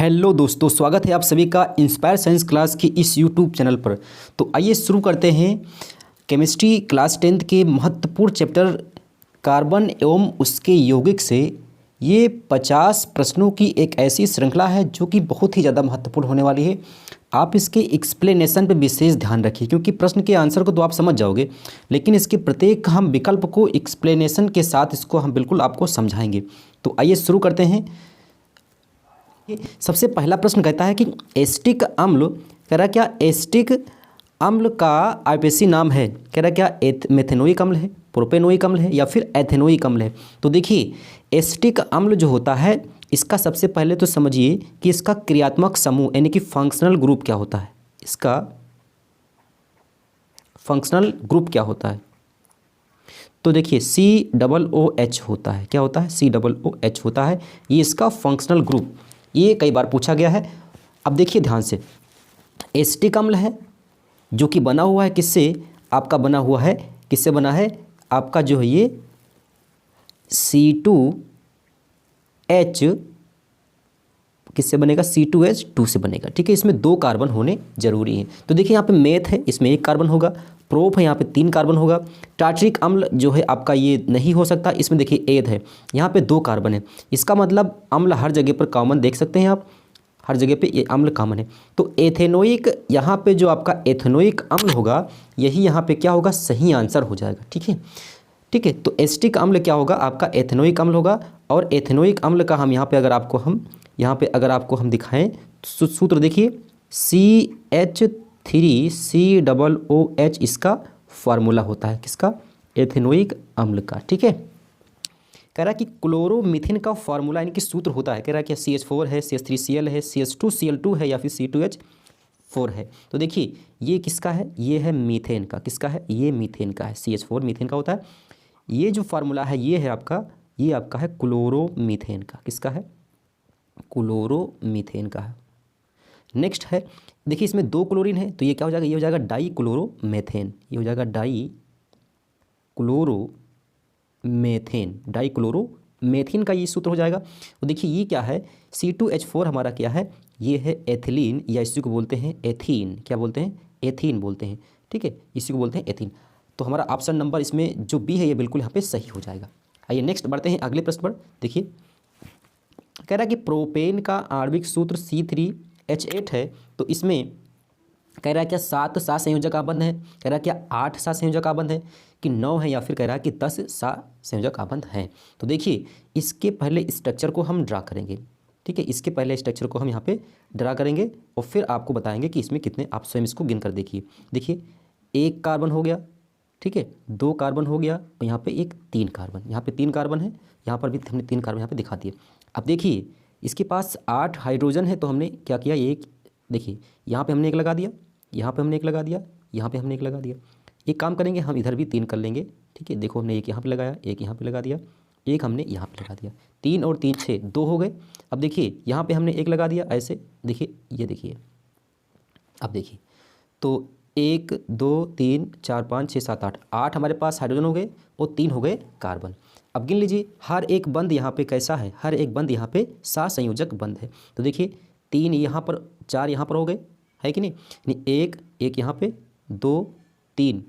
Hello दोस्तों, स्वागत है आप सभी का इंस्पायर साइंस क्लास की इस यूट्यूब चैनल पर। तो आइए शुरू करते हैं केमिस्ट्री क्लास 10th के महत्वपूर्ण चैप्टर कार्बन एवं उसके यौगिक से। ये 50 प्रश्नों की एक ऐसी श्रृंखला है जो कि बहुत ही ज़्यादा महत्वपूर्ण होने वाली है। आप इसके एक्सप्लेनेशन पर विशेष ध्यान रखिए, क्योंकि प्रश्न के आंसर को तो आप समझ जाओगे, लेकिन इसके प्रत्येक हम विकल्प को एक्सप्लेनेशन के साथ इसको हम बिल्कुल आपको समझाएंगे। तो आइए शुरू करते हैं। सबसे पहला प्रश्न कहता है कि एसिटिक अम्ल, कह रहा क्या एसिटिक अम्ल का आईपीएसी नाम है, कह रहा क्या मेथेनोइक अम्ल है, प्रोपेनोइक अम्ल है या फिर एथेनोइक अम्ल है। तो देखिए एसिटिक अम्ल जो होता है इसका सबसे पहले तो समझिए कि इसका क्रियात्मक समूह यानी कि फंक्शनल ग्रुप क्या होता है। इसका फंक्शनल ग्रुप क्या होता है, तो देखिए COOH होता है। क्या होता है? COOH होता है, ये इसका फंक्शनल ग्रुप। ये कई बार पूछा गया है। अब देखिए ध्यान से, एसिटिक अम्ल है जो कि बना हुआ है किससे, आपका बना हुआ है किससे बना है, आपका जो है ये C2H किससे बनेगा, C2H2 से बनेगा। ठीक है, इसमें 2 कार्बन होने जरूरी हैं। तो देखिए यहाँ पे मेथ है, इसमें 1 कार्बन होगा। प्रोप है, यहाँ पे 3 कार्बन होगा। टार्ट्रिक अम्ल जो है आपका ये नहीं हो सकता, इसमें देखिए एथ है, यहाँ पे 2 कार्बन है। इसका मतलब अम्ल हर जगह पर कॉमन देख सकते हैं आप, हर जगह पे ये अम्ल कॉमन है। तो एथेनोइक, यहाँ पे जो आपका एथेनोइक अम्ल होगा यही यहाँ पे क्या होगा, सही आंसर हो जाएगा। ठीक है, ठीक है। तो एसिटिक अम्ल क्या होगा, आपका एथेनोइक अम्ल होगा। और एथेनोइक अम्ल का हम यहाँ पे अगर आपको हम दिखाएं तो सूत्र देखिए CH3COOH इसका फार्मूला होता है, किसका, एथेनोइक अम्ल का। ठीक है, कह रहा है कि क्लोरोमीथेन का फार्मूला यानी कि सूत्र होता है, कह रहा है कि CH4 है, CH3Cl है, CH2Cl2 है या फिर C2H4 है। तो देखिए ये किसका है, ये है मीथेन का। किसका है, ये मीथेन का है, CH4 मीथेन का होता है। ये जो फार्मूला है ये है आपका, ये आपका है क्लोरोमीथेन का। किसका है, क्लोरोमीथेन का है। नेक्स्ट है, देखिए इसमें 2 क्लोरीन है तो ये क्या हो जाएगा, ये हो जाएगा डाई क्लोरोमेथेन। ये हो जाएगा डाई क्लोरोमेथेन का ये सूत्र हो जाएगा। तो देखिए ये क्या है, C2H4 हमारा क्या है, ये है एथिलीन, या इसी को बोलते हैं एथीन। क्या बोलते हैं, एथीन बोलते हैं। ठीक है, इसी को बोलते हैं एथीन। तो हमारा ऑप्शन नंबर इसमें जो बी है ये बिल्कुल यहाँ पे सही हो जाएगा। आइए नेक्स्ट बढ़ते हैं अगले प्रश्न पर। देखिए कह रहा है कि प्रोपेन का आणविक सूत्र C3H8 है। तो इसमें कह रहा है क्या 7 संयोजक आबंध है, कह रहा है क्या 8 संयोजक आबंध है कि 9 है, या फिर कह रहा है कि 10 संयोजक आबंध हैं। तो देखिए इसके पहले स्ट्रक्चर को हम ड्रा करेंगे। ठीक है, इसके पहले स्ट्रक्चर को हम यहाँ पे ड्रा करेंगे और फिर आपको बताएंगे कि इसमें कितने, आप स्वयं इसको गिन कर देखिए। देखिए 1 कार्बन हो गया, ठीक है, 2 कार्बन हो गया और यहाँ पे 3 कार्बन, यहाँ पे 3 कार्बन है, यहाँ पर भी हमने 3 कार्बन यहाँ पे दिखा दिए। अब देखिए इसके पास 8 हाइड्रोजन है, तो हमने क्या किया, एक देखिए यहाँ पे हमने 1 लगा दिया, यहाँ पे हमने 1 लगा दिया, यहाँ पे हमने 1 लगा दिया। एक काम करेंगे, हम इधर भी 3 कर लेंगे। ठीक है, देखो हमने 1 यहाँ पे लगाया, 1 यहाँ पे लगा दिया, 1 हमने यहाँ पे लगा दिया। 3 और 3 6, 2 हो गए। अब देखिए यहाँ पे हमने 1 लगा दिया ऐसे, देखिए ये देखिए, अब देखिए तो 1 2 3 4 5 6 7 8, 8 हमारे पास हाइड्रोजन हो गए और 3 हो गए कार्बन। अब गिन लीजिए हर एक बंद यहाँ पे कैसा है, हर एक बंद यहाँ पे सहसंयोजक बंद है। तो देखिए 3 यहाँ पर, 4 यहाँ पर हो गए, है कि नहीं, यानी 1 यहाँ पे, 2 3,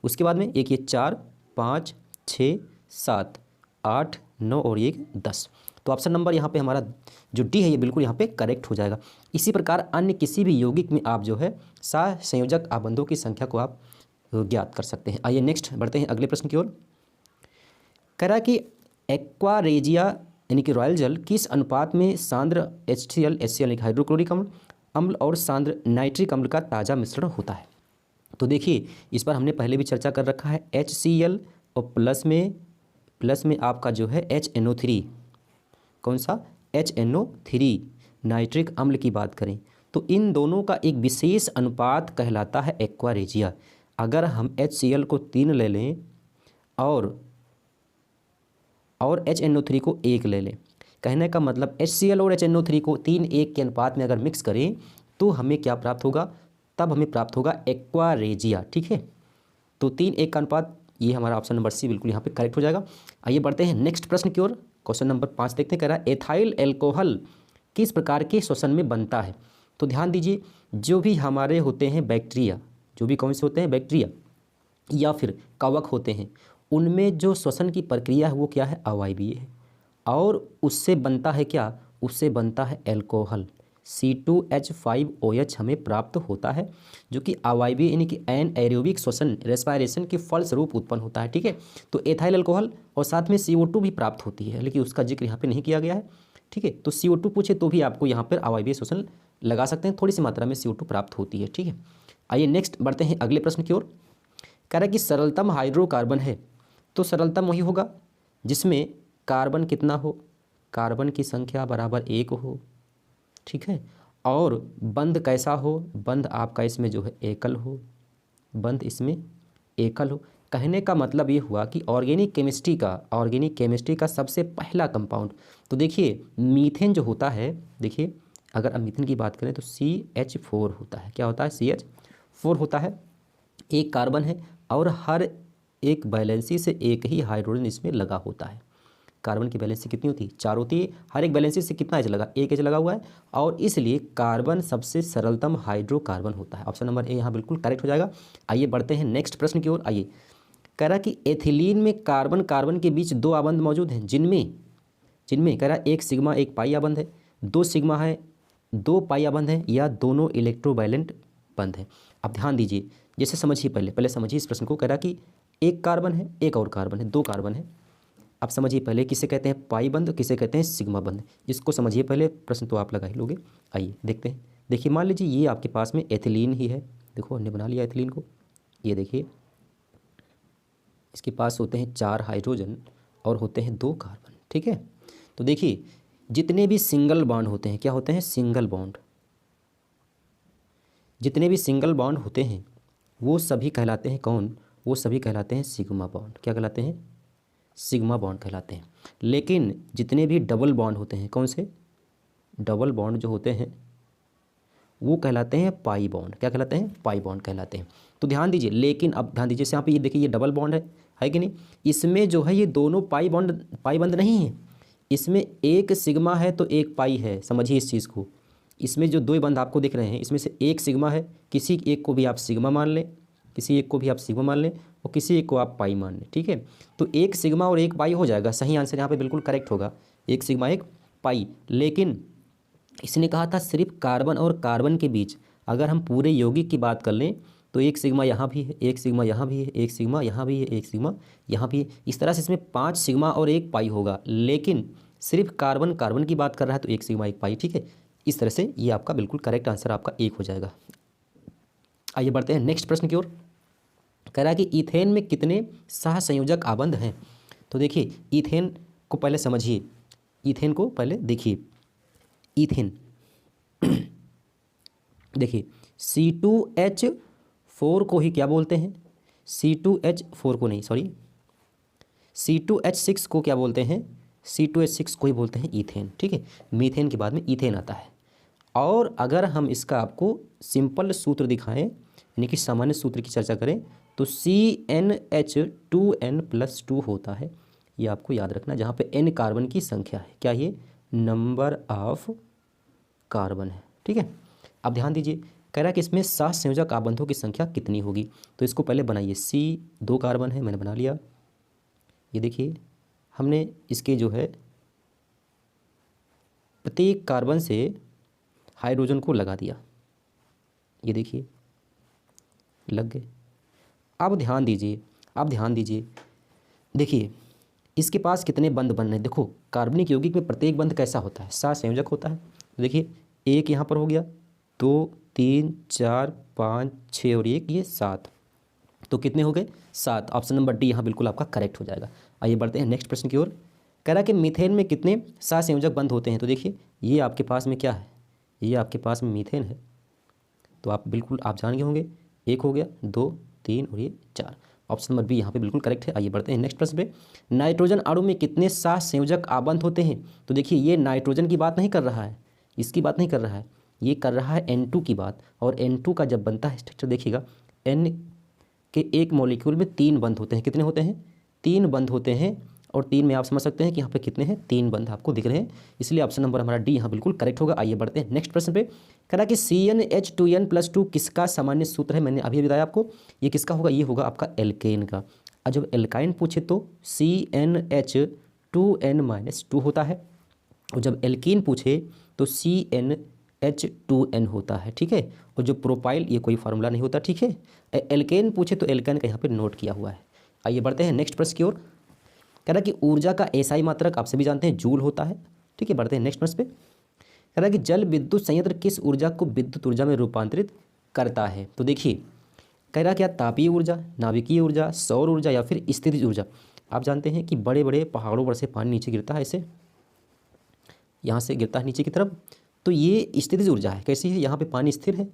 उसके बाद में 1 ये 4 5 6 7 8 9 और 1 10। तो ऑप्शन नंबर यहाँ पे हमारा जो डी है ये बिल्कुल यहाँ पे करेक्ट हो जाएगा। इसी प्रकार अन्य किसी भी यौगिक में आप जो है सहसंयोजक आबंधों की संख्या को आप ज्ञात कर सकते हैं। आइए नेक्स्ट बढ़ते हैं अगले प्रश्न की ओर। कह रहा है कि एक्वा रेजिया यानी कि रॉयल जल किस अनुपात में सांद्र HCl HCl हाइड्रोक्लोरिक अम्ल और सांद्र नाइट्रिक अम्ल का ताज़ा मिश्रण होता है। तो देखिए इस पर हमने पहले भी चर्चा कर रखा है। HCl और प्लस में आपका जो है HNO3, कौन सा, HNO3 नाइट्रिक अम्ल की बात करें तो इन दोनों का एक विशेष अनुपात कहलाता है एक्वा रेजिया। अगर हम HCl को 3 ले लें और HNO3 को 1 ले लें, कहने का मतलब HCl और HNO3 को 3:1 के अनुपात में अगर मिक्स करें तो हमें क्या प्राप्त होगा, तब हमें प्राप्त होगा एक्वा रेजिया। ठीक है, तो 3:1 का अनुपात, ये हमारा ऑप्शन नंबर सी बिल्कुल यहाँ पे करेक्ट हो जाएगा। आइए बढ़ते हैं नेक्स्ट प्रश्न की ओर। क्वेश्चन नंबर 5 देखते हैं। कह रहा है एथाइल एल्कोहल किस प्रकार के श्वसन में बनता है? तो ध्यान दीजिए, जो भी हमारे होते हैं बैक्टीरिया, जो भी कौन से होते हैं बैक्टीरिया या फिर कवक होते हैं, उनमें जो श्वसन की प्रक्रिया है वो क्या है? अवायवीय है। और उससे बनता है क्या? उससे बनता है एल्कोहल, C2H5OH हमें प्राप्त होता है, जो कि अवायवीय यानी कि एनएरोबिक श्वसन रेस्पायरेशन के फलस्वरूप उत्पन्न होता है। ठीक है, तो एथाइल अल्कोहल और साथ में CO2 भी प्राप्त होती है, लेकिन उसका जिक्र यहाँ पे नहीं किया गया है। ठीक है, तो CO2 पूछे तो भी आपको यहाँ पर अवायवीय श्वसन लगा सकते हैं, थोड़ी सी मात्रा में CO2 प्राप्त होती है। ठीक है, आइए नेक्स्ट बढ़ते हैं अगले प्रश्न की ओर। कह रहा है कि सरलतम हाइड्रोकार्बन है, तो सरलतम वही होगा जिसमें कार्बन कितना हो? कार्बन की संख्या बराबर 1 हो। ठीक है, और बंध कैसा हो? बंध आपका इसमें जो है एकल हो, बंध इसमें एकल हो। कहने का मतलब ये हुआ कि ऑर्गेनिक केमिस्ट्री का सबसे पहला कंपाउंड, तो देखिए मीथेन जो होता है, देखिए अगर हम मीथेन की बात करें तो CH4 होता है। क्या होता है? CH4 होता है। एक कार्बन है और हर एक वैलेंसी से एक ही हाइड्रोजन इसमें लगा होता है। कार्बन की वैलेंसी कितनी होती है? 4 होती है। हर एक वैलेंसी से कितना एच लगा? 1 एच लगा हुआ है, और इसलिए कार्बन सबसे सरलतम हाइड्रोकार्बन होता है। ऑप्शन नंबर ए यहाँ बिल्कुल करेक्ट हो जाएगा। आइए बढ़ते हैं नेक्स्ट प्रश्न की ओर। आइए, कह रहा कि एथिलीन में कार्बन कार्बन के बीच 2 आबंध मौजूद हैं, जिनमें कह रहा एक सिग्मा एक पाई आबंध है, 2 सिग्मा है 2 पाई आबंध है, या दोनों इलेक्ट्रोवायलेंट बंध है। अब ध्यान दीजिए, जैसे समझिए, पहले समझिए इस प्रश्न को। कह रहा कि एक कार्बन है, एक और कार्बन है, 2 कार्बन है। अब समझिए पहले, किसे कहते हैं पाई बंध, किसे कहते हैं सिग्मा बंध, इसको समझिए पहले। प्रश्न तो आप लगा ही लोगे। आइए देखते हैं। देखिए मान लीजिए ये आपके पास में एथिलीन ही है। देखो हमने बना लिया एथिलीन को। ये देखिए इसके पास होते हैं 4 हाइड्रोजन और होते हैं 2 कार्बन। ठीक है, तो देखिए जितने भी सिंगल बॉन्ड होते हैं, क्या होते हैं? Single bond. जितने भी सिंगल बॉन्ड होते हैं वो सभी कहलाते हैं कौन? वो सभी कहलाते हैं सिग्मा बॉन्ड। क्या कहलाते हैं? सिग्मा बॉन्ड कहलाते हैं। लेकिन जितने भी डबल बॉन्ड होते हैं, कौन से? डबल बॉन्ड जो होते हैं वो कहलाते हैं पाई बॉन्ड। क्या कहलाते हैं? पाई बॉन्ड कहलाते हैं। तो ध्यान दीजिए, लेकिन अब ध्यान दीजिए, यहाँ पे ये देखिए ये डबल बॉन्ड है कि नहीं? इसमें जो है ये दोनों पाई बंद नहीं है। इसमें एक सिग्मा है तो एक पाई है। समझिए इस चीज़ को। इसमें जो 2 बंद आपको दिख रहे हैं, इसमें से एक सिग्मा है, किसी एक को भी आप सिग्मा मान लें, किसी एक को भी आप सिग्मा मान लें, और किसी एक को आप पाई मान लें। ठीक है, तो एक सिग्मा और एक पाई हो जाएगा। सही आंसर यहाँ पे बिल्कुल करेक्ट होगा, एक सिग्मा एक पाई। लेकिन इसने कहा था सिर्फ कार्बन और कार्बन के बीच। अगर हम पूरे यौगिक की बात कर लें तो एक सिग्मा यहाँ भी है, एक सिग्मा यहाँ भी है, एक सिग्मा यहाँ भी है, एक सिग्मा यहाँ भी है। इस तरह से इसमें 5 सिग्मा और एक पाई होगा। लेकिन सिर्फ कार्बन कार्बन की बात कर रहा है तो एक सिग्मा एक पाई। ठीक है, इस तरह से ये आपका बिल्कुल करेक्ट आंसर आपका 1 हो जाएगा। आइए बढ़ते हैं नेक्स्ट प्रश्न की ओर। कह रहा है कि ईथेन में कितने सहसंयोजक आबंध हैं? तो देखिए ईथेन को पहले समझिए, ईथेन को पहले देखिए। ईथेन देखिए C2H4 को ही क्या बोलते हैं? C2H4 को नहीं, सॉरी, C2H6 को क्या बोलते हैं? C2H6 को ही बोलते हैं ईथेन। ठीक है, मीथेन के बाद में ईथेन आता है। और अगर हम इसका आपको सिंपल सूत्र दिखाएं, यानी कि सामान्य सूत्र की चर्चा करें, तो CnH2n+2 होता है। ये आपको याद रखना, जहाँ पे n कार्बन की संख्या है। क्या ये? नंबर ऑफ कार्बन है। ठीक है, अब ध्यान दीजिए, कह रहा है कि इसमें सहसंयोजक आबंधों की संख्या कितनी होगी? तो इसको पहले बनाइए। C 2 कार्बन है, मैंने बना लिया। ये देखिए हमने इसके जो है प्रत्येक कार्बन से हाइड्रोजन को लगा दिया। ये देखिए लग गए। अब ध्यान दीजिए, देखिए इसके पास कितने बंध बन रहे हैं। देखो कार्बनिक यौगिक में प्रत्येक बंध कैसा होता है? सहसंयोजक होता है। देखिए एक यहाँ पर हो गया, 2 3 4 5 6 और एक ये 7, तो कितने हो गए? 7। ऑप्शन नंबर डी यहाँ बिल्कुल आपका करेक्ट हो जाएगा। आइए बढ़ते हैं नेक्स्ट प्रश्न की ओर। कह रहा है कि मीथेन में कितने सहसंयोजक बंध होते हैं? तो देखिए ये आपके पास में क्या है? ये आपके पास में मीथेन है, तो आप बिल्कुल आप जान गए होंगे। 1 हो गया, 2 3 और ये 4। ऑप्शन नंबर बी यहाँ पे बिल्कुल करेक्ट है। आइए बढ़ते हैं नेक्स्ट प्रश्न पे। नाइट्रोजन अणु में कितने सहसंयोजक आबंध होते हैं? तो देखिए ये नाइट्रोजन की बात नहीं कर रहा है, इसकी बात नहीं कर रहा है, ये कर रहा है N2 की बात। और N2 का जब बनता है स्ट्रक्चर देखिएगा, N के एक मॉलिक्यूल में 3 बंध होते हैं। कितने होते हैं? 3 बंध होते हैं। और 3 में आप समझ सकते हैं कि यहाँ पे कितने हैं, 3 बंध आपको दिख रहे हैं, इसलिए ऑप्शन नंबर हमारा डी यहाँ बिल्कुल करेक्ट होगा। आइए बढ़ते हैं नेक्स्ट प्रश्न पे। कह रहा कि CnH2n+2 किसका सामान्य सूत्र है, मैंने अभी बताया आपको, ये किसका होगा, ये होगा आपका एल्केन का। और जब एल्काइन पूछे तो CnH2n-2 होता है, और जब एल्कीन पूछे तो CnH2n होता है, ठीक है। और जो प्रोपाइल ये कोई फार्मूला नहीं होता, ठीक है। एल्केन पूछे तो एल्केन का यहाँ पे नोट किया हुआ है। आइए बढ़ते हैं नेक्स्ट प्रश्न की ओर। कह रहा कि ऊर्जा का एसआई मात्रक आप सभी जानते हैं जूल होता है, ठीक है। बढ़ते हैं नेक्स्ट प्रश्न पे। कह रहा कि जल विद्युत संयंत्र किस ऊर्जा को विद्युत ऊर्जा में रूपांतरित करता है, तो देखिए कह रहा क्या, तापीय ऊर्जा, नाभिकीय ऊर्जा, सौर ऊर्जा या फिर स्थितिज ऊर्जा। आप जानते हैं कि बड़े बड़े पहाड़ों पर से पानी नीचे गिरता है, ऐसे यहाँ से गिरता है नीचे की तरफ, तो ये स्थितिज ऊर्जा है। कैसी है, यहाँ पे पानी स्थिर है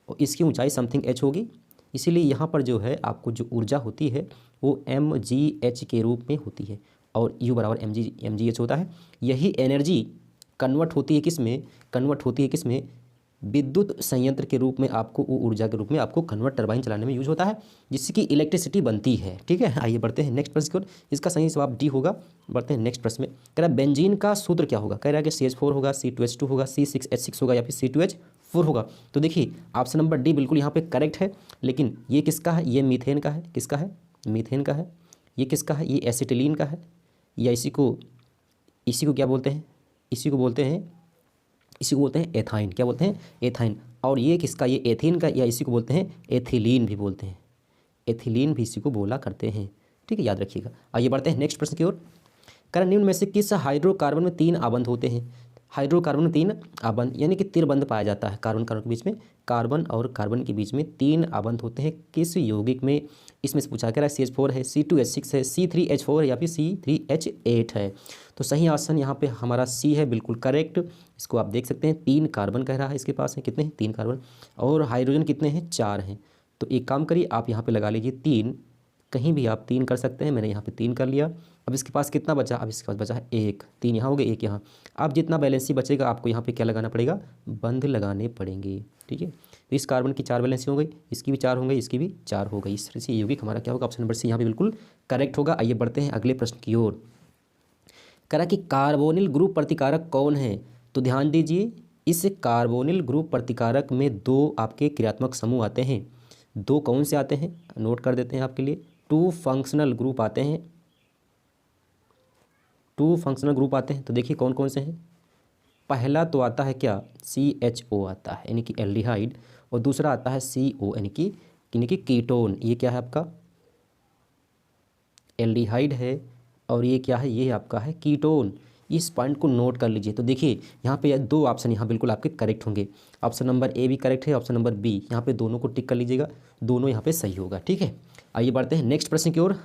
और इसकी ऊंचाई समथिंग h होगी, इसीलिए यहाँ पर जो है आपको जो ऊर्जा होती है वो mgh के रूप में होती है, और U बराबर mgh होता है। यही एनर्जी कन्वर्ट होती है किस में, कन्वर्ट होती है किस में, विद्युत संयंत्र के रूप में, आपको वो ऊर्जा के रूप में आपको कन्वर्ट टरबाइन चलाने में यूज होता है, जिसकी इलेक्ट्रिसिटी बनती है, ठीक है। आइए बढ़ते हैं नेक्स्ट प्रश्न की ओर। इसका सही जवाब डी होगा। बढ़ते हैं नेक्स्ट प्रश्न में। कह रहा है बेंजीन का सूत्र क्या होगा, कह रहा है कि CH4 होगा, C2H2 होगा, C6H6 होगा या फिर C2H4 होगा। तो देखिए ऑप्शन नंबर डी बिल्कुल यहाँ पे करेक्ट है, लेकिन ये किसका है, ये मीथेन का है, किसका है, मीथेन का है। ये किसका है, ये एसिटिलीन का है, या इसी को क्या बोलते हैं, इसी को बोलते हैं एथाइन, क्या बोलते हैं, एथाइन। और ये किसका, ये एथीन का, या इसी को बोलते हैं एथिलीन भी बोलते हैं, एथिलीन भी इसी को बोला करते हैं, ठीक है, याद रखिएगा। आइए बढ़ते हैं नेक्स्ट प्रश्न की ओर। कारण निम्न में से किस हाइड्रोकार्बन में 3 आबंध होते हैं, हाइड्रोकार्बन में 3 आबंध यानी कि तिरबंध पाया जाता है, कार्बन कार्बन के बीच में, कार्बन और कार्बन के बीच में 3 आबंध होते हैं किस यौगिक में। इसमें से पूछा, कह रहा है CH4 है, C2H6 है, C3H4 है या फिर C3H8 है। तो सही ऑप्शन यहाँ पे हमारा सी है, बिल्कुल करेक्ट। इसको आप देख सकते हैं, 3 कार्बन कह रहा है, इसके पास है कितने हैं, 3 कार्बन, और हाइड्रोजन कितने हैं, 4 हैं। तो एक काम करिए, आप यहाँ पे लगा लीजिए 3, कहीं भी आप 3 कर सकते हैं, मैंने यहाँ पे 3 कर लिया। अब इसके पास कितना बचा, अब इसके पास बचा है 1, 3 यहाँ हो गए, 1 यहाँ। अब जितना बैलेंसी बचेगा आपको यहाँ पे क्या लगाना पड़ेगा, बंध लगाने पड़ेंगे, ठीक है। तो इस कार्बन की 4 बैलेंसी हो गई, इसकी भी 4 हो गई, इसकी भी 4 हो गई। इस तरह से यौगिक हमारा क्या होगा, ऑप्शन नंबर सी यहाँ पे बिल्कुल करेक्ट होगा। आइए बढ़ते हैं अगले प्रश्न की ओर। कह रहा कि कार्बोनिल ग्रुप प्रतिकारक कौन है, तो ध्यान दीजिए, इस कार्बोनिल ग्रुप प्रतिकारक में 2 आपके क्रियात्मक समूह आते हैं। 2 कौन से आते हैं, नोट कर देते हैं आपके लिए, 2 फंक्शनल ग्रुप आते हैं, 2 फंक्शनल ग्रुप आते हैं। तो देखिए कौन कौन से हैं। पहला तो आता है क्या, CHO आता है यानी कि एल्डिहाइड, और दूसरा आता है CO यानी कि कीटोन। ये क्या है आपका, एल्डिहाइड है, और ये क्या है, ये आपका है कीटोन। इस पॉइंट को नोट कर लीजिए। तो देखिए यहाँ पे 2 ऑप्शन यहाँ बिल्कुल आपके करेक्ट होंगे। ऑप्शन नंबर ए भी करेक्ट है, ऑप्शन नंबर बी, यहाँ पे दोनों को टिक कर लीजिएगा, दोनों यहाँ पे सही होगा, ठीक है। आइए बढ़ते हैं नेक्स्ट प्रश्न की ओर। कह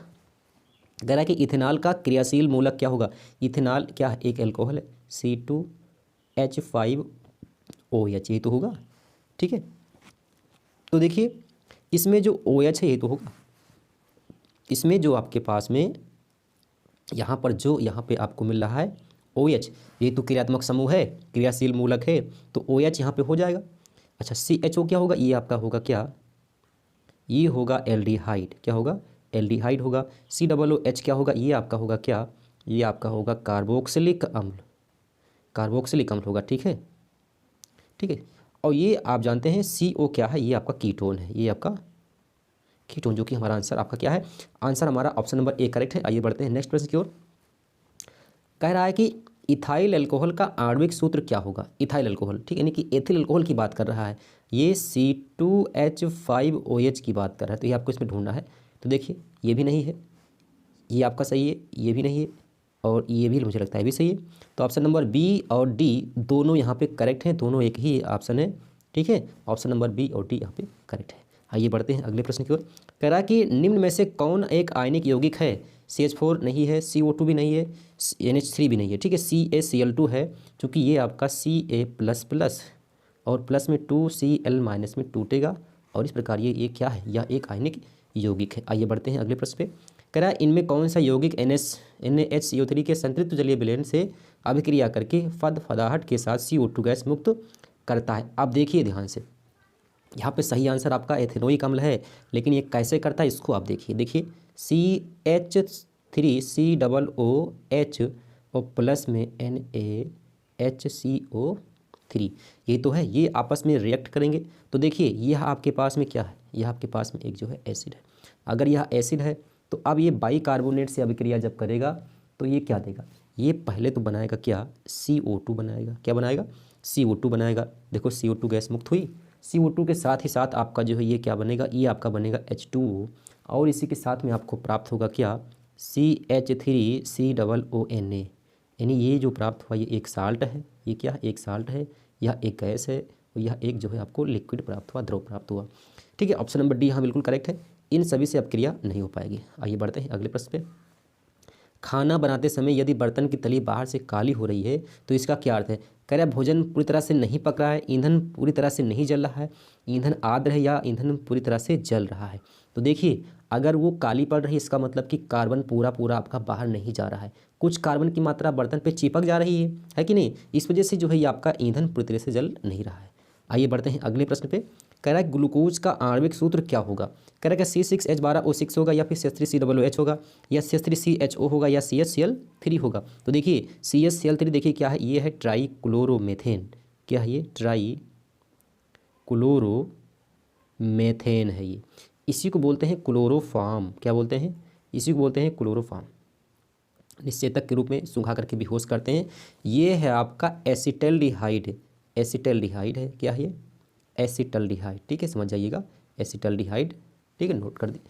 रहा है कि इथेनॉल का क्रियाशील मूलक क्या होगा। इथेनॉल क्या है, एक एल्कोहल है, C2H5OH, ये तो होगा, ठीक है। तो देखिए इसमें जो OH है ये तो होगा, इसमें जो आपके पास में यहाँ पर जो यहाँ पे आपको मिल रहा है OH, ये तो क्रियात्मक समूह है, क्रियाशील मूलक है, तो OH यहाँ पे हो जाएगा। अच्छा CHO क्या होगा, ये आपका होगा क्या, ये होगा एल्डिहाइड, क्या होगा, एल्डिहाइड होगा। COOH क्या होगा, ये आपका होगा क्या, ये आपका होगा कार्बोक्सिलिक अम्ल, कार्बोक्सिलिक अम्ल होगा, ठीक है, ठीक है। और ये आप जानते हैं CO क्या है, ये आपका कीटोन है, ये आपका कीटोन, जो कि हमारा आंसर आपका क्या है, आंसर हमारा ऑप्शन नंबर ए करेक्ट है। आइए बढ़ते हैं नेक्स्ट प्रश्न की ओर। कह रहा है कि इथाइल अल्कोहल का आणविक सूत्र क्या होगा, इथाइल अल्कोहल, ठीक है, यानी कि एथिल अल्कोहल की बात कर रहा है, ये C2H5OH की बात कर रहा है, तो ये आपको इसमें ढूंढना है। तो देखिए ये भी नहीं है, ये आपका सही है, ये भी नहीं है, और ये भी मुझे लगता है भी सही है। तो ऑप्शन नंबर बी और डी दोनों यहाँ पे करेक्ट हैं, दोनों एक ही ऑप्शन है, ठीक है। ऑप्शन नंबर बी और डी यहाँ पे करेक्ट है। आइए बढ़ते हैं अगले प्रश्न की ओर। कह रहा है कि निम्न में से कौन एक आयनिक यौगिक है, CH4 नहीं है, CO2 भी नहीं है, NH3 भी नहीं है, ठीक है, CaCl2 है, चूँकि ये आपका Ca++ और प्लस में 2Cl- में टूटेगा, और इस प्रकार ये क्या है, यह एक आयनिक यौगिक है। आइए बढ़ते हैं अगले प्रश्न पे। कह रहा है इनमें कौन सा यौगिक NaHCO3 के संतृप्त जलीय विलयन से अभिक्रिया करके फदाहट के साथ CO2 गैस मुक्त करता है। आप देखिए ध्यान से, यहाँ पे सही आंसर आपका एथेनोइक अम्ल है, लेकिन ये कैसे करता है इसको आप देखिए। देखिए 3COOH और प्लस में NaHCO3, ये तो है, ये आपस में रिएक्ट करेंगे। तो देखिए यह आपके पास में क्या है, यह आपके पास में एक जो है एसिड है। अगर यह एसिड है तो अब ये बाइकार्बोनेट से अभिक्रिया जब करेगा तो ये क्या देगा, ये पहले तो बनाएगा क्या, CO2 बनाएगा। क्या बनाएगा, CO2 बनाएगा। देखो CO2 गैस मुक्त हुई, CO2 के साथ ही साथ आपका जो है ये क्या बनेगा, ये आपका बनेगा H2O, और इसी के साथ में आपको प्राप्त होगा क्या, CH3COONA, यानी ये जो प्राप्त हुआ ये एक साल्ट है। ये क्या है, एक साल्ट है, यह एक गैस है और यह एक जो है आपको लिक्विड प्राप्त हुआ, द्रव प्राप्त हुआ। ठीक है, ऑप्शन नंबर डी यहाँ बिल्कुल करेक्ट है। इन सभी से अपक्रिया नहीं हो पाएगी। आइए बढ़ते हैं अगले प्रश्न पे। खाना बनाते समय यदि बर्तन की तली बाहर से काली हो रही है तो इसका क्या अर्थ है। कह रहा है भोजन पूरी तरह से नहीं पक रहा है, ईंधन पूरी तरह से नहीं जल रहा है, ईंधन आर्द्र है या ईंधन पूरी तरह से जल रहा है। तो देखिए अगर वो काली पड़ रही है इसका मतलब कि कार्बन पूरा पूरा आपका बाहर नहीं जा रहा है, कुछ कार्बन की मात्रा बर्तन पे चिपक जा रही है कि नहीं, इस वजह से जो है ये आपका ईंधन पूरी तरह से जल नहीं रहा है। आइए बढ़ते हैं अगले प्रश्न पे। कह रहा है ग्लूकोज का आणविक सूत्र क्या होगा। कह रहा है कि C6H12O6 होगा या फिर CH3COOH होगा या CH3CHO होगा या CHCl3 होगा। तो देखिए CHCl3 देखिए क्या है, ये है ट्राईक्लोरोमेथेन। क्या है ये, ट्राईक्लोरोमेथेन है ये। इसी को बोलते हैं क्लोरोफॉर्म। क्या बोलते हैं, इसी को बोलते हैं क्लोरोफॉर्म। निश्चेतक के रूप में सुखा करके बेहोश करते हैं। ये है आपका एसिटल्डिहाइड, एसिटल्डिहाइड है। क्या है ये, एसिटल्डिहाइड। ठीक है, समझ जाइएगा, एसिटल्डिहाइड। ठीक है, नोट कर दे।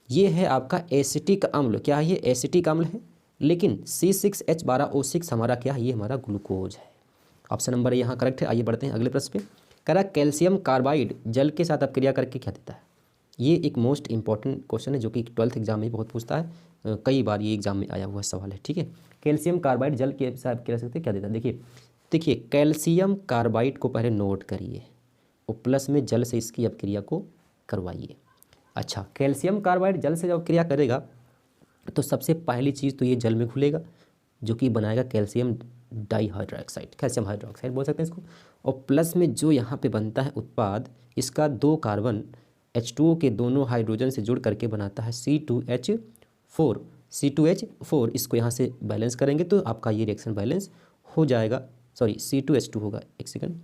ये है आपका एसिटिक अम्ल। क्या है ये, एसिटिक अम्ल है। लेकिन C6H12O6 हमारा क्या है, ये हमारा ग्लूकोज है। ऑप्शन नंबर यहाँ करेक्ट है। आइए बढ़ते हैं अगले प्रश्न पे। कह रहा कैल्शियम कार्बाइड जल के साथ अपक्रिया करके क्या देता है। ये एक मोस्ट इंपॉर्टेंट क्वेश्चन है जो कि 12th एग्जाम में बहुत पूछता है, कई बार ये एग्जाम में आया हुआ सवाल है। ठीक है, कैल्शियम कार्बाइड जल के साथ अपक्रिया सकते क्या देता है। देखिए कैल्शियम कार्बाइड को पहले नोट करिए और प्लस में जल से इसकी अपक्रिया को करवाइए। अच्छा, कैल्शियम कार्बाइड जल से जब अपक्रिया करेगा तो सबसे पहली चीज़ तो ये जल में घुलेगा जो कि बनाएगा कैल्शियम डाइहाइड्रोक्साइड, कैल्शियम हाइड्रोक्साइड बोल सकते हैं इसको। और प्लस में जो यहाँ पे बनता है उत्पाद, इसका 2 कार्बन H2O के दोनों हाइड्रोजन से जुड़ करके बनाता है C2H4। C2H4 इसको यहाँ से बैलेंस करेंगे तो आपका ये रिएक्शन बैलेंस हो जाएगा। सॉरी C2H2 होगा, एक सेकंड,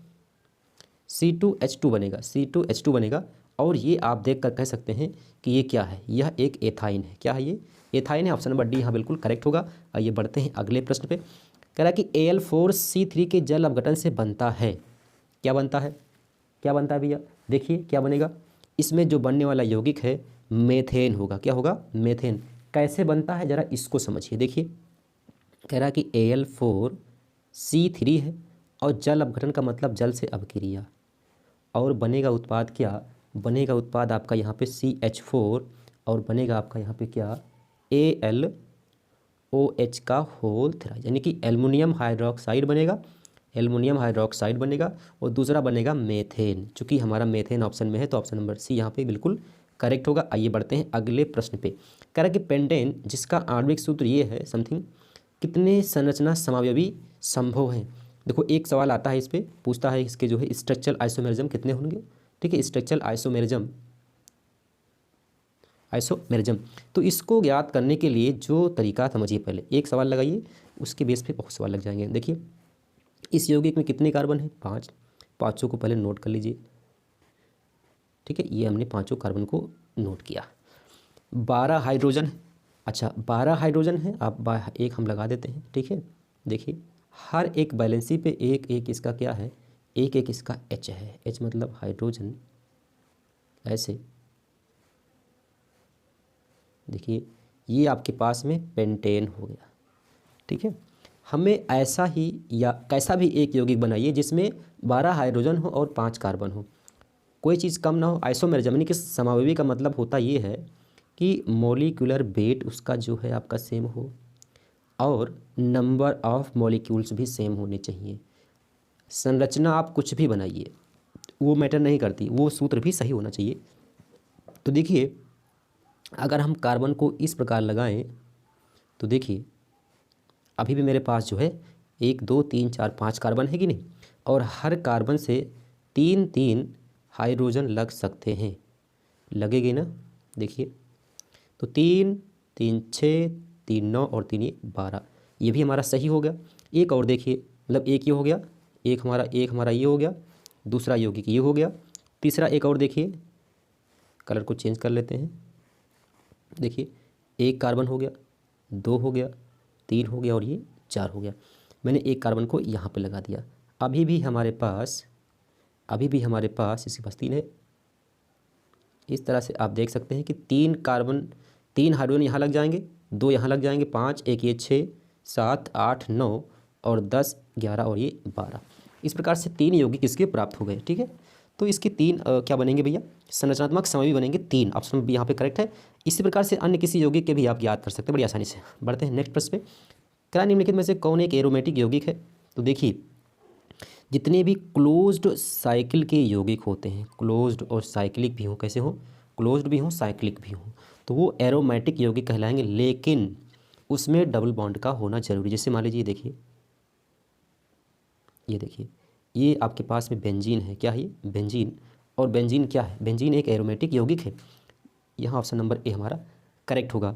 C2H2 बनेगा, C2H2 बनेगा। और ये आप देख कर कह सकते हैं कि ये क्या है, यह एक एथाइन है। क्या है ये, एथाइन है। ऑप्शन नंबर डी यहाँ बिल्कुल करेक्ट होगा। आइए बढ़ते हैं अगले प्रश्न पे। कह रहा है कि Al4C3 के जल अपघटन से बनता है, क्या बनता है, क्या बनता है भैया। देखिए क्या बनेगा, इसमें जो बनने वाला यौगिक है मेथेन होगा। क्या होगा, मेथेन। कैसे बनता है जरा इसको समझिए। देखिए कह रहा है कि Al4C3 है और जल अपघटन का मतलब जल से अपक्रिया, और बनेगा उत्पाद क्या, बनेगा उत्पाद आपका यहाँ पे CH4 और बनेगा आपका यहाँ पे क्या, AlOH का होल थ्राइड, यानी कि एल्युमिनियम हाइड्रोक्साइड बनेगा, एल्युमिनियम हाइड्रोक्साइड बनेगा। और दूसरा बनेगा मेथेन। चूँकि हमारा मेथेन ऑप्शन में है तो ऑप्शन नंबर सी यहाँ पे बिल्कुल करेक्ट होगा। आइए बढ़ते हैं अगले प्रश्न पे। कह रहा है कि पेंटेन जिसका आणविक सूत्र ये है समथिंग, कितने संरचना समावयवी संभव हैं। देखो एक सवाल आता है इस पे, पूछता है इसके जो है स्ट्रक्चरल आइसोमेरिज्म कितने होंगे। ठीक है, स्ट्रक्चरल आइसोमेरिज्म, तो इसको ज्ञात करने के लिए जो तरीका समझिए, पहले एक सवाल लगाइए उसके बेस पे बहुत सवाल लग जाएंगे। देखिए इस यौगिक में कितने कार्बन हैं, 5, पाँचों को पहले नोट कर लीजिए। ठीक है, ये हमने 5 कार्बन को नोट किया। 12 हाइड्रोजन है। अच्छा 12 हाइड्रोजन है, आप एक हम लगा देते हैं। ठीक है, देखिए हर एक बैलेंसी पे एक एक इसका क्या है, एक एक इसका H है। H मतलब हाइड्रोजन। ऐसे देखिए ये आपके पास में पेंटेन हो गया। ठीक है, हमें ऐसा ही या कैसा भी एक यौगिक बनाइए जिसमें 12 हाइड्रोजन हो और 5 कार्बन हो, कोई चीज़ कम ना हो। आइसोमेरिज्म यानी कि समावयवी का मतलब होता ये है कि मॉलिक्यूलर वेट उसका जो है आपका सेम हो और नंबर ऑफ मॉलिक्यूल्स भी सेम होने चाहिए। संरचना आप कुछ भी बनाइए वो मैटर नहीं करती, वो सूत्र भी सही होना चाहिए। तो देखिए अगर हम कार्बन को इस प्रकार लगाएं तो देखिए अभी भी मेरे पास जो है 1 2 3 4 5 कार्बन है कि नहीं, और हर कार्बन से 3 हाइड्रोजन लग सकते हैं, लगेगी ना। देखिए तो 3 3 6 3 9 और 3 ये 12, ये भी हमारा सही हो गया। एक और देखिए, मतलब एक ये हो गया, एक हमारा ये हो गया, दूसरा यौगिक ये हो गया, तीसरा एक और देखिए, कलर को चेंज कर लेते हैं। देखिए एक कार्बन हो गया, 2 हो गया, 3 हो गया और ये 4 हो गया। मैंने एक कार्बन को यहाँ पे लगा दिया। अभी भी हमारे पास इसके पास 3 है। इस तरह से आप देख सकते हैं कि 3 कार्बन, 3 हाइड्रोजन यहाँ लग जाएंगे, 2 यहाँ लग जाएंगे, 5, एक ये 6 7 8 9 और 10 11 और ये 12। इस प्रकार से 3 यौगिक इसके प्राप्त हो गए। ठीक है, तो इसके 3 क्या बनेंगे भैया, संरचनात्मक समूह भी बनेंगे 3। ऑप्शन बी यहाँ पे करेक्ट है। इसी प्रकार से अन्य किसी यौगिक के भी आप याद कर सकते हैं बड़ी आसानी से। बढ़ते हैं नेक्स्ट प्रश्न पे। क्या निम्नलिखित में से कौन एक एरोमेटिक यौगिक है? तो देखिए जितने भी क्लोज्ड साइकिल के यौगिक होते हैं, क्लोज्ड और साइक्लिक भी हों, कैसे हों, क्लोज्ड भी हों साइक्लिक भी हों, तो वो एरोमेटिक यौगिक कहलाएंगे, लेकिन उसमें डबल बॉन्ड का होना जरूरी। जैसे मान लीजिए देखिए, ये देखिए ये आपके पास में बेंजीन है, क्या है ये, बेंजीन। और बेंजीन क्या है, बेंजीन एक एरोमेटिक यौगिक है। यहाँ ऑप्शन नंबर ए हमारा करेक्ट होगा।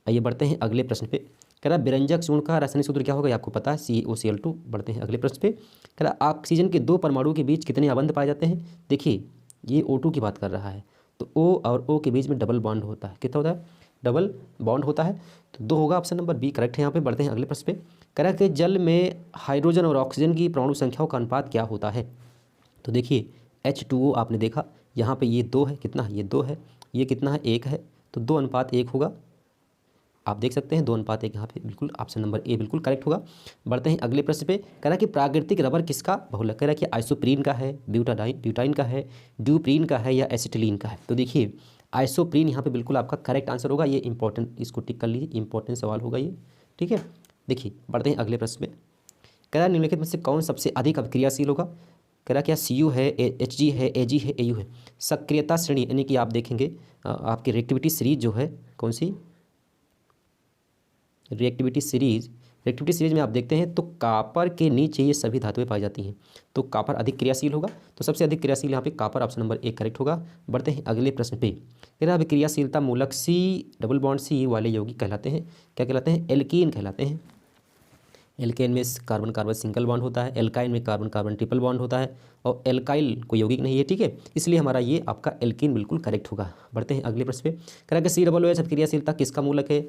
आइए बढ़ते हैं अगले प्रश्न पे। कह रहा विरंजक चूर्ण का रासायनिक सूत्र क्या होगा, ये आपको पता है, COCl2। बढ़ते हैं अगले प्रश्न पे। कह रहा ऑक्सीजन के 2 परमाणु के बीच कितने आबंध पाए जाते हैं? देखिए ये O2 की बात कर रहा है, तो O और O के बीच में डबल बॉन्ड होता है। कितना होता है, डबल बॉन्ड होता है, तो 2 होगा, ऑप्शन नंबर बी करेक्ट है यहाँ पे। बढ़ते हैं अगले प्रश्न पे। कह रहा कि जल में हाइड्रोजन और ऑक्सीजन की परमाणु संख्याओं का अनुपात क्या होता है? तो देखिए H2O आपने देखा, यहाँ पे ये 2 है, कितना है, ये 2 है, ये कितना है, 1 है, तो 2:1 होगा। आप देख सकते हैं 2:1 यहाँ पे, बिल्कुल ऑप्शन नंबर ए बिल्कुल करेक्ट होगा। बढ़ते हैं अगले प्रश्न पे। कह रहा कि प्राकृतिक रबर किसका बहुलक? कह रहा कि आइसोप्रीन का है, ब्यूटाइन का है, ड्यूप्रीन का है या एसिटिलीन का है? तो देखिए आइसोप्रीन यहाँ पे बिल्कुल आपका करेक्ट आंसर होगा। ये इंपॉर्टेंट, इसको टिक कर लीजिए, इंपॉर्टेंट सवाल होगा ये। ठीक है, देखिए बढ़ते हैं अगले प्रश्न में। कह रहा निम्नलिखित में से कौन सबसे अधिक अभिक्रियाशील होगा? कह रहा क्या Cu है, Hg है, Ag है, Au है? सक्रियता श्रेणी यानी कि आप देखेंगे आपकी रिएक्टिविटी सीरीज जो है, कौन सी रिएक्टिविटी सीरीज में आप देखते हैं तो कॉपर के नीचे ये सभी धातुएं पाई जाती हैं, तो कॉपर अधिक क्रियाशील होगा, तो सबसे अधिक क्रियाशील यहाँ पे copper, option number A correct होगा। बढ़ते हैं अगले प्रश्न पे। कह रहा अभिक्रियाशीलता मूलक C वाले यौगिक कहलाते हैं, क्या कहलाते हैं, एल्कीन कहलाते हैं। एल्केन में कार्बन कार्बन सिंगल बॉन्ड होता है, एल्काइन में कार्बन कार्बन ट्रिपल बॉन्ड होता है, और एल्काइल कोई यौगिक नहीं है। ठीक है, इसलिए हमारा ये आपका एल्कीन बिल्कुल करेक्ट होगा। बढ़ते हैं अगले प्रश्न पे। कह रहा कि COOH अभिक्रियाशीलता किसका मूलक है?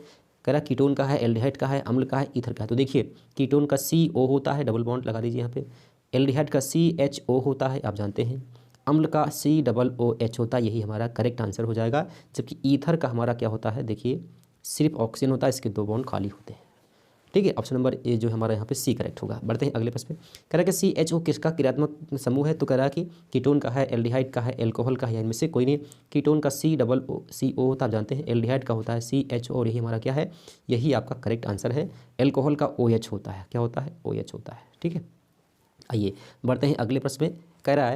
कह रहा कीटोन का है, एल्डिहाइड का है, अम्ल का है, ईथर का है? तो देखिए कीटोन का CO होता है, डबल बॉन्ड लगा दीजिए यहाँ पे। एल्डिहाइड का CHO होता है, आप जानते हैं। अम्ल का COOH होता है, यही हमारा करेक्ट आंसर हो जाएगा। जबकि ईथर का हमारा क्या होता है, देखिए सिर्फ ऑक्सीजन होता है, इसके 2 बॉन्ड खाली होते हैं। ठीक है, ऑप्शन नंबर ए जो हमारा यहाँ पे सी करेक्ट होगा। बढ़ते हैं अगले प्रश्न पे। कह रहा है कि CHO किसका क्रियात्मक समूह है? तो कह रहा है कि कीटोन का है, एल्डिहाइड का है, एल्कोहल का है, या इनमें से कोई नहीं। कीटोन का CO होता है, आप जानते हैं। एल्डिहाइड का होता है CHO, और यही हमारा क्या है, यही आपका करेक्ट आंसर है। एल्कोहल का OH होता है, क्या होता है, OH होता है। ठीक है, आइए बढ़ते हैं अगले प्रश्न में। कह रहा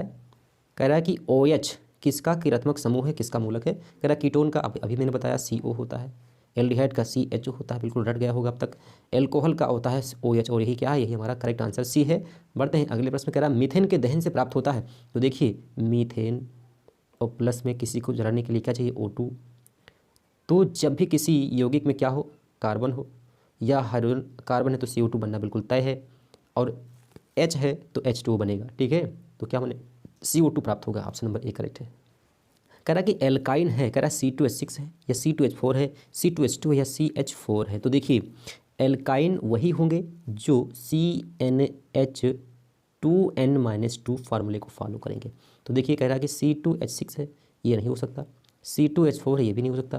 है कि OH किसका क्रियात्मक समूह है, किसका मूलक है? कह रहा कीटोन का अभी मैंने बताया CO होता है, एल्डिहाइड का CHO होता है, बिल्कुल रट गया होगा अब तक। एल्कोहल का होता है OH, और यही क्या है, यही हमारा करेक्ट आंसर सी है। बढ़ते हैं अगले प्रश्न में। कह रहा मीथेन के दहन से प्राप्त होता है, तो देखिए मीथेन और प्लस में किसी को जलाने के लिए क्या चाहिए, O2। तो जब भी किसी यौगिक में क्या हो, कार्बन हो या हाइड्रोजन, कार्बन है तो CO2 बनना बिल्कुल तय है, और H है तो H2O बनेगा। ठीक है, तो क्या बने, CO2 प्राप्त होगा, ऑप्शन नंबर ए करेक्ट है। कह रहा कि एल्काइन है, कह रहा C2H6 है या C2H4 है, C2H2 है या CH4 है? तो देखिए एल्काइन वही होंगे जो CnH2n-2 फार्मूले को फॉलो करेंगे। तो देखिए कह रहा कि C2H6 है, ये नहीं हो सकता। C2H4 है, ये भी नहीं हो सकता।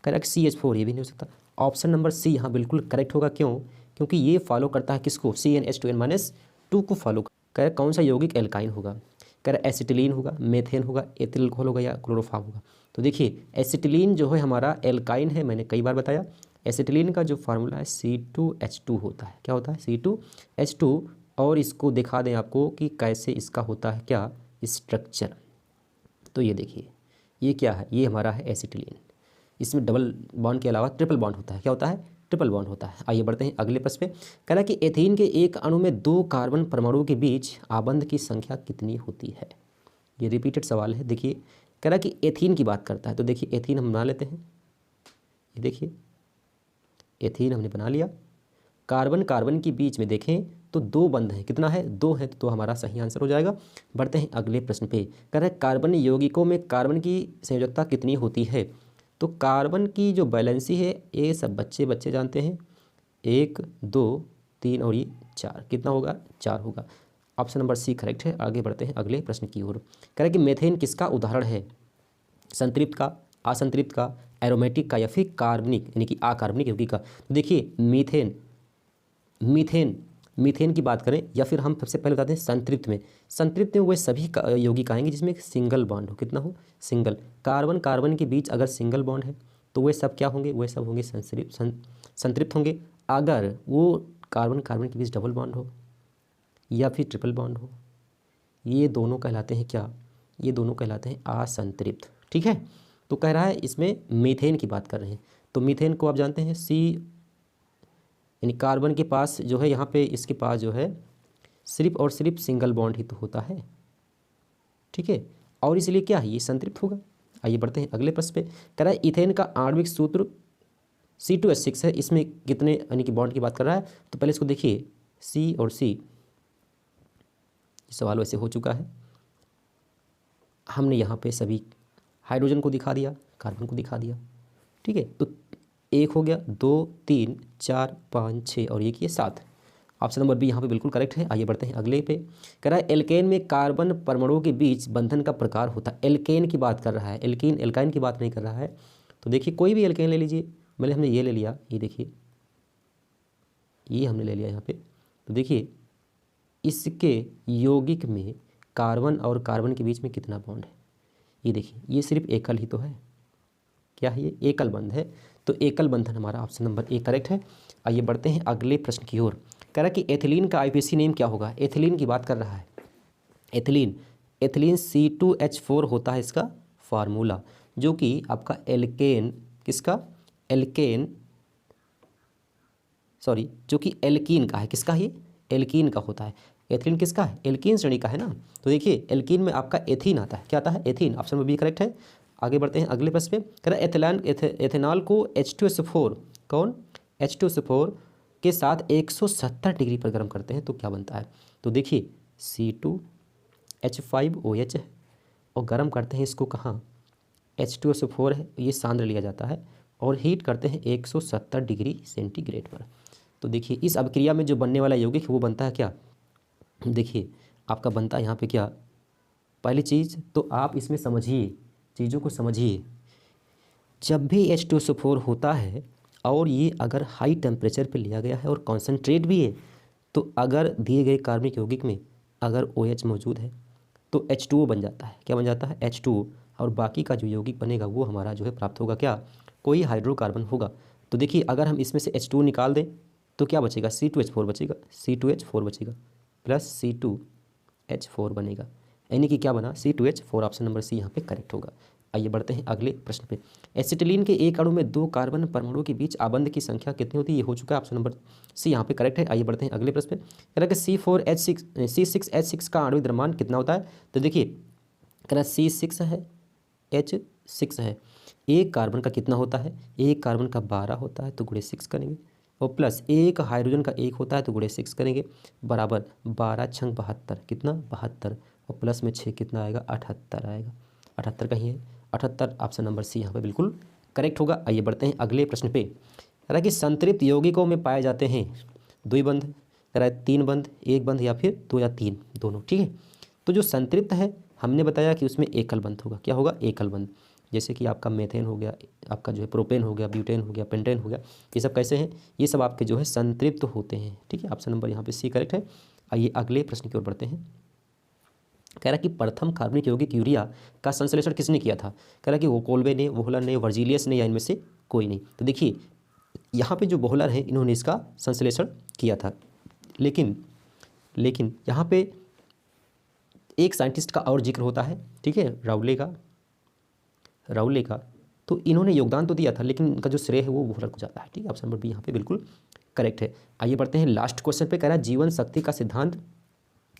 कह रहा कि CH4, ये भी नहीं हो सकता। ऑप्शन नंबर सी यहाँ बिल्कुल करेक्ट होगा। क्यों? क्योंकि ये फॉलो करता है किसको, CnH2n-2 को फॉलो। कह रहा कौन सा यौगिक एल्काइन होगा? कह रहा एसिटिलीन होगा, मेथेन होगा, एथिल अल्कोहल होगा या क्लोरोफॉर्म होगा? तो देखिए एसिटिलीन जो है हमारा एल्काइन है, मैंने कई बार बताया। एसिटिलीन का जो फार्मूला है C2H2 होता है, क्या होता है, C2H2। और इसको दिखा दें आपको कि कैसे इसका होता है क्या स्ट्रक्चर। तो ये देखिए ये क्या है, ये हमारा है एसिटिलीन। इसमें डबल बॉन्ड के अलावा ट्रिपल बॉन्ड होता है, क्या होता है, ट्रिपल बॉन्ड होता है। आइए बढ़ते हैं अगले प्रश्न पे। कह रहा कि एथीन के एक अणु में 2 कार्बन परमाणु के बीच आबंध की संख्या कितनी होती है? ये रिपीटेड सवाल है। देखिए कह रहा कि एथीन की बात करता है, तो देखिए एथीन हम बना लेते हैं। ये देखिए एथीन हमने बना लिया। कार्बन कार्बन के बीच में देखें तो 2 बंध हैं, कितना है 2 है, तो हमारा सही आंसर हो जाएगा। बढ़ते हैं अगले प्रश्न पे। कह रहा है कार्बन यौगिकों में कार्बन की संयोजकता कितनी होती है। तो कार्बन की जो बैलेंसी है ये सब बच्चे बच्चे जानते हैं, 1 2 3 और ये 4, कितना होगा 4 होगा। ऑप्शन नंबर सी करेक्ट है। आगे बढ़ते हैं अगले प्रश्न की ओर। कह रहा है कि मीथेन किसका उदाहरण है, संतृप्त का, असंतृप्त का, एरोमेटिक का या फिर कार्बनिक यानी कि अकार्बनिक यौगिक का। तो देखिए मीथेन मीथेन मीथेन की बात करें या फिर हम सबसे पहले बताते हैं संतृप्त में। संतृप्त में वो सभी यौगिक आएंगे जिसमें एक सिंगल बॉन्ड हो, कितना हो सिंगल। कार्बन कार्बन के बीच अगर सिंगल बॉन्ड है तो वे सब क्या होंगे, वे सब होंगे संतृप्त होंगे। अगर वो कार्बन कार्बन के बीच डबल बॉन्ड हो या फिर ट्रिपल बॉन्ड हो, ये दोनों कहलाते हैं क्या, ये दोनों कहलाते हैं असंतृप्त। ठीक है, तो कह रहा है इसमें मीथेन की बात कर रहे हैं। तो मीथेन को आप जानते हैं सी यानी कार्बन के पास जो है यहाँ पे इसके पास जो है सिर्फ और सिर्फ सिंगल बॉन्ड ही तो होता है। ठीक है, और इसलिए क्या है ये संतृप्त होगा। आइए बढ़ते हैं अगले प्रश्न पे। कह रहा है इथेन का आणविक सूत्र C2H6 है, इसमें कितने यानी कि बॉन्ड की बात कर रहा है। तो पहले इसको देखिए C और C, सवाल वैसे हो चुका है, हमने यहाँ पे सभी हाइड्रोजन को दिखा दिया, कार्बन को दिखा दिया। ठीक है, तो 1 हो गया, 2 3 4 5 6 और एक ये 7। ऑप्शन नंबर बी यहाँ पे बिल्कुल करेक्ट है। आइए बढ़ते हैं अगले पे। कह रहा है एल्केन में कार्बन परमाणुओं के बीच बंधन का प्रकार होता है। एल्केन की बात कर रहा है, एल्कीन एल्काइन की बात नहीं कर रहा है। तो देखिए कोई भी एल्केन ले लीजिए, मतलब हमने ये ले लिया, ये देखिए ये हमने ले लिया यहाँ पे। तो देखिए इसके यौगिक में कार्बन और कार्बन के बीच में कितना बॉन्ड है, ये देखिए ये सिर्फ एकल ही तो है, क्या है ये एकल बंध है। तो एकल बंधन हमारा ऑप्शन नंबर ए करेक्ट है। आइए बढ़ते हैं अगले प्रश्न की ओर। कह रहा है कि एथिलीन का आईपीसी नेम क्या होगा। एथिलीन की बात कर रहा है, एथिलीन एथिलीन C2H4 होता है इसका फार्मूला, जो कि आपका एल्केन किसका, एल्केन सॉरी जो कि एल्कीन का है, किसका ये एल्कीन का होता है। एथिलीन किसका है, एल्कीन श्रेणी का है ना। तो देखिए एल्कीन में आपका एथीन आता है, क्या आता है एथीन, ऑप्शन में बी करेक्ट है। आगे बढ़ते हैं अगले प्रश्न पे। कह रहा है एथेनॉल को H2SO4 कौन H2SO4 के साथ 170 डिग्री पर गर्म करते हैं तो क्या बनता है। तो देखिए C2H5OH है और गर्म करते हैं इसको कहाँ, H2SO4 है, ये सांद्र लिया जाता है और हीट करते हैं 170 डिग्री सेंटीग्रेड पर। तो देखिए इस अभिक्रिया में जो बनने वाला यौगिक है वो बनता है क्या, देखिए आपका बनता है यहाँ पे क्या, पहली चीज़ तो आप इसमें समझिए, चीज़ों को समझिए। जब भी H2SO4 होता है और ये अगर हाई टेम्परेचर पे लिया गया है और कॉन्सेंट्रेट भी है, तो अगर दिए गए कार्बनिक यौगिक में अगर OH मौजूद है तो H2O बन जाता है, क्या बन जाता है H2O, और बाकी का जो यौगिक बनेगा वो हमारा जो है प्राप्त होगा क्या, कोई हाइड्रोकार्बन होगा। तो देखिए अगर हम इसमें से H2O निकाल दें तो क्या बचेगा, C2H4 बचेगा, C2H4 बचेगा प्लस C2H4 बनेगा, यानी कि क्या बना C2H4। ऑप्शन नंबर सी यहाँ पे करेक्ट होगा। आइए बढ़ते हैं अगले प्रश्न पे। एसिटिलीन के एक अणु में 2 कार्बन परमाणुओं के बीच आबंध की संख्या कितनी होती है, ये हो चुका है, ऑप्शन नंबर सी यहाँ पे करेक्ट है। आइए बढ़ते हैं अगले प्रश्न पे। कह रहा है कि C6H6 का आणविक द्रव्यमान कितना होता है। तो देखिए कह रहा है C6 है H6 है, एक कार्बन का कितना होता है, एक कार्बन का 12 होता है तो गुणे 6 करेंगे, और प्लस एक हाइड्रोजन का 1 होता है तो गुणे 6 करेंगे, बराबर 12 छंग 72, कितना 72, और प्लस में 6 कितना आएगा 78 आएगा, 78 कहीं है 78। ऑप्शन नंबर सी यहाँ पे बिल्कुल करेक्ट होगा। आइए बढ़ते हैं अगले प्रश्न पे। कह रहा है कि संतृप्त यौगिकों में पाए जाते हैं द्विबंध, कह रहा है 3 बंध, 1 बंध या फिर 2 या 3 दोनों। ठीक है, तो जो संतृप्त है हमने बताया कि उसमें एकल बंध होगा, क्या होगा एकल बंध, जैसे कि आपका मेथेन हो गया, आपका जो है प्रोपेन हो गया, ब्यूटेन हो गया, पेंटेन हो गया, ये सब कैसे हैं, ये सब आपके जो है संतृप्त होते हैं। ठीक है, ऑप्शन नंबर यहाँ पे सी करेक्ट है। आइए अगले प्रश्न की ओर बढ़ते हैं। कह रहा कि प्रथम कार्बनिक यौगिक यूरिया का संश्लेषण किसने किया था। कह रहा कि वो कोल्बे ने, वोहलर ने, वर्जीलियस ने, या इनमें से कोई नहीं। तो देखिए यहाँ पे जो वोहलर हैं इन्होंने इसका संश्लेषण किया था, लेकिन यहाँ पे एक साइंटिस्ट का और जिक्र होता है, ठीक है, राउले का। तो इन्होंने योगदान तो दिया था लेकिन इनका जो श्रेय है वो वोहलर को जाता है। ठीक है, ऑप्शन नंबर बी यहाँ पे बिल्कुल करेक्ट है। आइए बढ़ते हैं लास्ट क्वेश्चन पे। कह रहा है जीवन शक्ति का सिद्धांत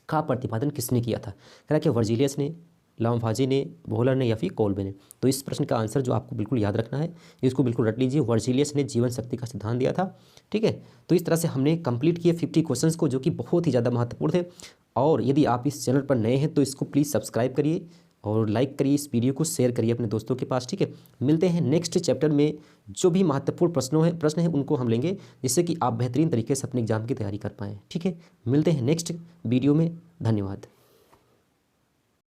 का प्रतिपादन किसने किया था। कह रहा है कि वर्जीलियस ने, लामफाजी ने, वोहलर ने या फिर कोल्बे ने। तो इस प्रश्न का आंसर जो आपको बिल्कुल याद रखना है, इसको बिल्कुल रट लीजिए, वर्जिलियस ने जीवन शक्ति का सिद्धांत दिया था। ठीक है, तो इस तरह से हमने कंप्लीट किए 50 क्वेश्चंस को, जो कि बहुत ही ज़्यादा महत्वपूर्ण थे। और यदि आप इस चैनल पर नए हैं तो इसको प्लीज़ सब्सक्राइब करिए और लाइक करिए, इस वीडियो को शेयर करिए अपने दोस्तों के पास। ठीक है, मिलते हैं नेक्स्ट चैप्टर में। जो भी महत्वपूर्ण प्रश्न है उनको हम लेंगे, जिससे कि आप बेहतरीन तरीके से अपने एग्जाम की तैयारी कर पाएँ। ठीक है, मिलते हैं नेक्स्ट वीडियो में। धन्यवाद।